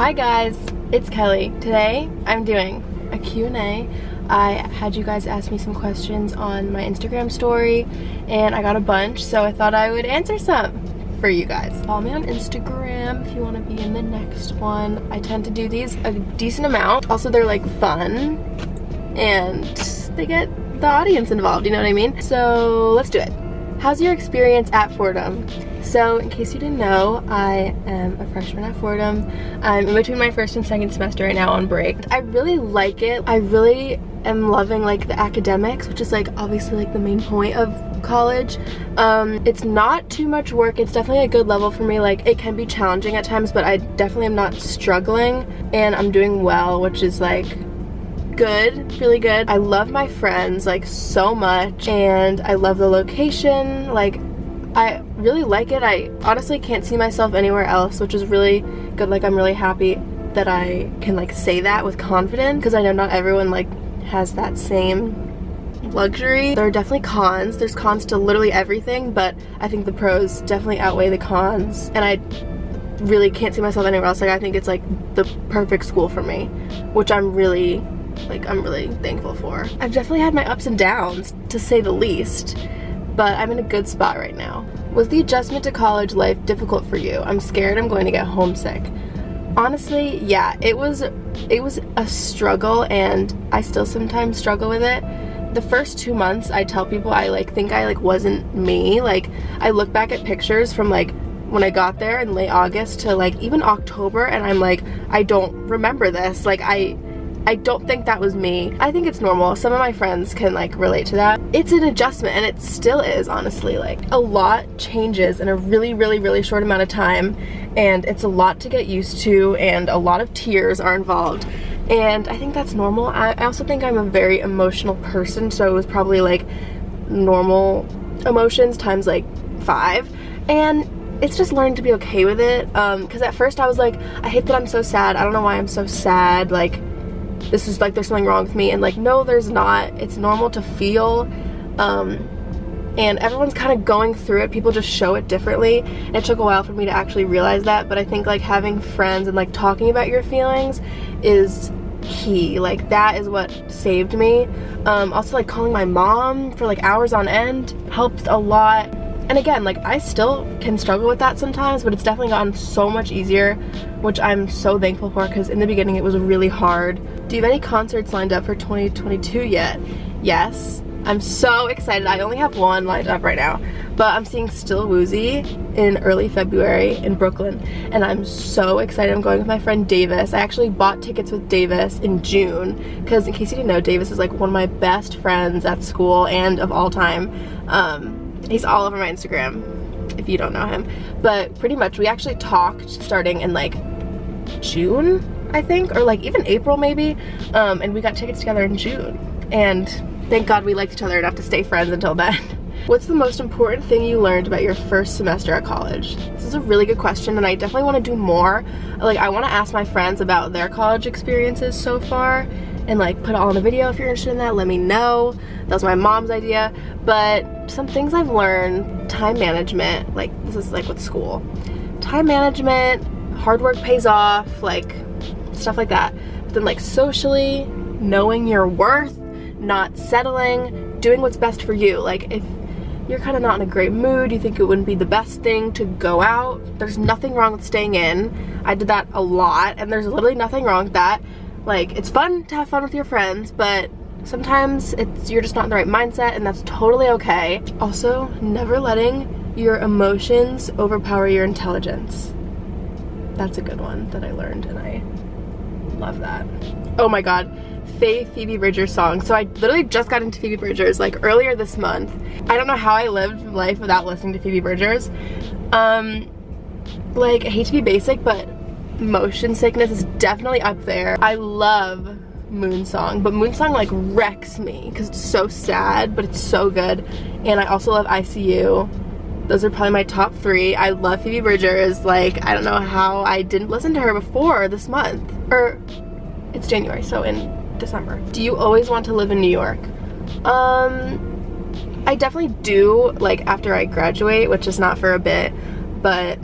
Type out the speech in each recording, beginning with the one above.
Hi guys, it's Kelly. Today I'm doing a Q&A. I had you guys ask me some questions on my Instagram story and I got a bunch, so I thought I would answer some for you guys. Follow me on Instagram if you want to be in the next one. I tend to do these a decent amount. Also, they're like fun and they get the audience involved, you know what I mean? So let's do it. How's your experience at Fordham? So in case you didn't know, I am a freshman at Fordham. I'm in between my first and second semester right now on break. I really like it. I really am loving like the academics, which is like obviously like the main point of college. It's not too much work. It's definitely a good level for me. Like it can be challenging at times, but I definitely am not struggling and I'm doing well, which is like good, really good. I love my friends like so much and I love the location. Like I really like it. I honestly can't see myself anywhere else, which is really good. Like I'm really happy that I can like say that with confidence because I know not everyone like has that same luxury. There are definitely cons. There's cons to literally everything, but I think the pros definitely outweigh the cons and I really can't see myself anywhere else. Like I think it's like the perfect school for me, which I'm really thankful for. I've definitely had my ups and downs to say the least, but I'm in a good spot right now. Was the adjustment to college life difficult for you? I'm scared I'm going to get homesick. Honestly, yeah, it was a struggle and I still sometimes struggle with it. The first 2 months I tell people I think I wasn't me. Like I look back at pictures from like when I got there in late August to like even October and I'm like, I don't remember this. Like I don't think that was me. I think it's normal. Some of my friends can like relate to that. It's an adjustment and it still is, honestly. Like a lot changes in a really short amount of time and it's a lot to get used to and a lot of tears are involved. And I think that's normal. I also think I'm a very emotional person, so it was probably like normal emotions times like 5. And it's just learning to be okay with it. Because at first I was like, I hate that I'm so sad. I don't know why I'm so sad. Like this is like there's something wrong with me, and like no there's not. It's normal to feel and everyone's kind of going through it. People just show it differently and it took a while for me to actually realize that, but I think like having friends and like talking about your feelings is key. Like that is what saved me. Also like calling my mom for like hours on end helped a lot. And again, like I still can struggle with that sometimes, but it's definitely gotten so much easier, which I'm so thankful for because in the beginning it was really hard. Do you have any concerts lined up for 2022 yet? Yes, I'm so excited. I only have one lined up right now, but I'm seeing Still Woozy in early February in Brooklyn, and I'm so excited. I'm going with my friend Davis. I actually bought tickets with Davis in June because in case you didn't know, Davis is like one of my best friends at school and of all time. He's all over my Instagram if you don't know him, but pretty much we actually talked starting in like June I think, or like even April maybe, and we got tickets together in June and thank God we liked each other enough to stay friends until then. What's the most important thing you learned about your first semester at college? This is a really good question and I definitely want to do more. Like I want to ask my friends about their college experiences so far and like put it all in a video. If you're interested in that, let me know. That was my mom's idea. But some things I've learned: time management, like this is like with school. Time management, hard work pays off, like stuff like that. But then like socially, knowing your worth, not settling, doing what's best for you. Like if you're kind of not in a great mood, you think it wouldn't be the best thing to go out, there's nothing wrong with staying in. I did that a lot and there's literally nothing wrong with that. Like it's fun to have fun with your friends, but sometimes you're just not in the right mindset and that's totally okay. Also, never letting your emotions overpower your intelligence. That's a good one that I learned and I love that. Oh my god, Phoebe Bridgers song. So I literally just got into Phoebe Bridgers like earlier this month. I don't know how I lived life without listening to Phoebe Bridgers. Like I hate to be basic, but motion sickness is definitely up there. I love Moon Song, but Moon Song like wrecks me because it's so sad, but it's so good. And I also love ICU. Those are probably my top 3. I love Phoebe Bridgers. Like I don't know how I didn't listen to her before this month, or it's January, so in December. Do you always want to live in New York? I definitely do, like after I graduate, which is not for a bit, but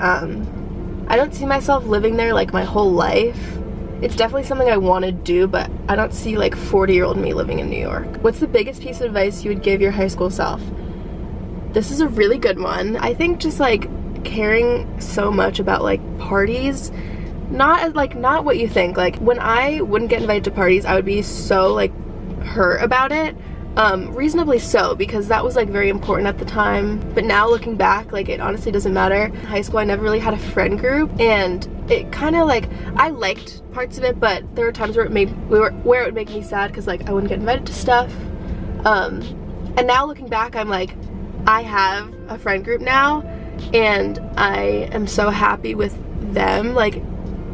I don't see myself living there like my whole life. It's definitely something I want to do, but I don't see like 40-year-old me living in New York. What's the biggest piece of advice you would give your high school self? This is a really good one. I think just like caring so much about like parties, not what you think. Like when I wouldn't get invited to parties, I would be so like hurt about it. Reasonably so, because that was like very important at the time. But now looking back, like it honestly doesn't matter. In high school I never really had a friend group, and it kind of like, I liked parts of it, but there were times where it would make me sad because like I wouldn't get invited to stuff. And now looking back, I'm like, I have a friend group now and I am so happy with them. Like,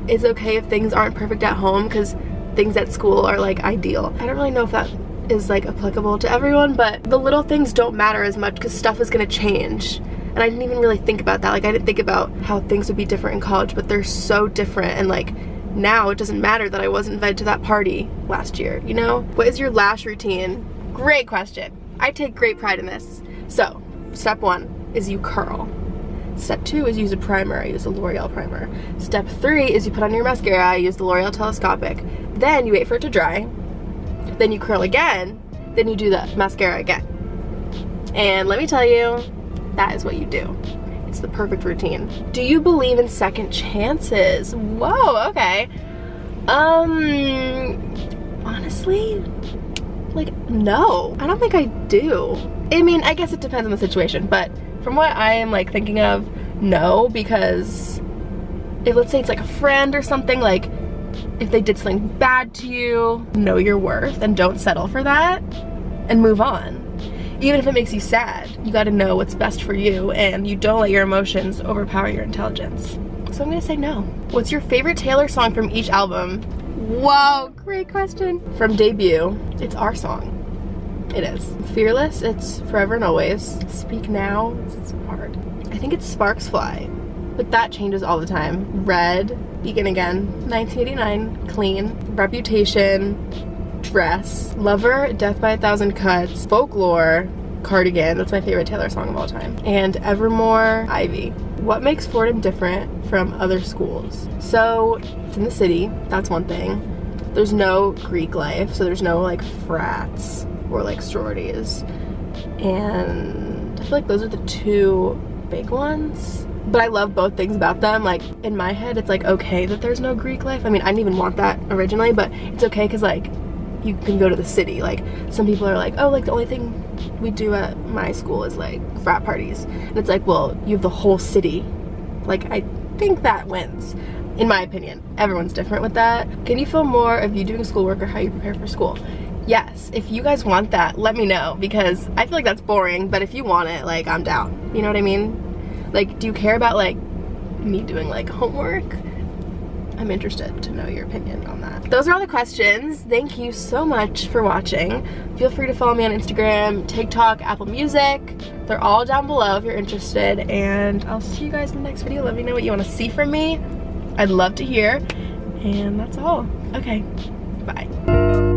it's okay if things aren't perfect at home because things at school are like ideal. I don't really know if that is like applicable to everyone, but the little things don't matter as much because stuff is gonna change. And I didn't even really think about that. Like I didn't think about how things would be different in college, but they're so different. And like now it doesn't matter that I wasn't invited to that party last year, you know? What is your lash routine? Great question. I take great pride in this. So step 1 is you curl. Step 2 is use a primer. I use a L'Oreal primer. Step 3 is you put on your mascara. I use the L'Oreal Telescopic. Then you wait for it to dry. Then you curl again. Then you do the mascara again. And let me tell you, that is what you do. It's the perfect routine. Do you believe in second chances? Whoa, okay. Honestly, like, no. I don't think I do. I mean, I guess it depends on the situation, but from what I am like thinking of, no, because if let's say it's like a friend or something, like if they did something bad to you, know your worth and don't settle for that and move on. Even if it makes you sad, you gotta know what's best for you and you don't let your emotions overpower your intelligence. So I'm gonna say no. What's your favorite Taylor song from each album? Whoa, great question. From debut, it's our song. It is. Fearless, it's Forever and Always. Speak Now, it's hard. I think it's Sparks Fly, but that changes all the time. Red, Begin Again, 1989, Clean, Reputation, Dress, Lover, Death by a Thousand Cuts, Folklore, Cardigan, that's my favorite Taylor song of all time, and Evermore, Ivy. What makes Fordham different from other schools? So, it's in the city, that's one thing. There's no Greek life, so there's no like frats or like sororities, and I feel like those are the two big ones. But I love both things about them. Like in my head it's like okay that there's no Greek life. I mean, I didn't even want that originally, but it's okay because like you can go to the city. Like some people are like, oh, like the only thing we do at my school is like frat parties, and it's like, well, you have the whole city. Like I think that wins, in my opinion. Everyone's different with that. Can you film more of you doing schoolwork or how you prepare for school? Yes, if you guys want that, let me know, because I feel like that's boring, but if you want it, like, I'm down. You know what I mean? Like, do you care about like me doing like homework? I'm interested to know your opinion on that. Those are all the questions. Thank you so much for watching. Feel free to follow me on Instagram, TikTok, Apple Music. They're all down below if you're interested, and I'll see you guys in the next video. Let me know what you want to see from me. I'd love to hear, and that's all. Okay, bye.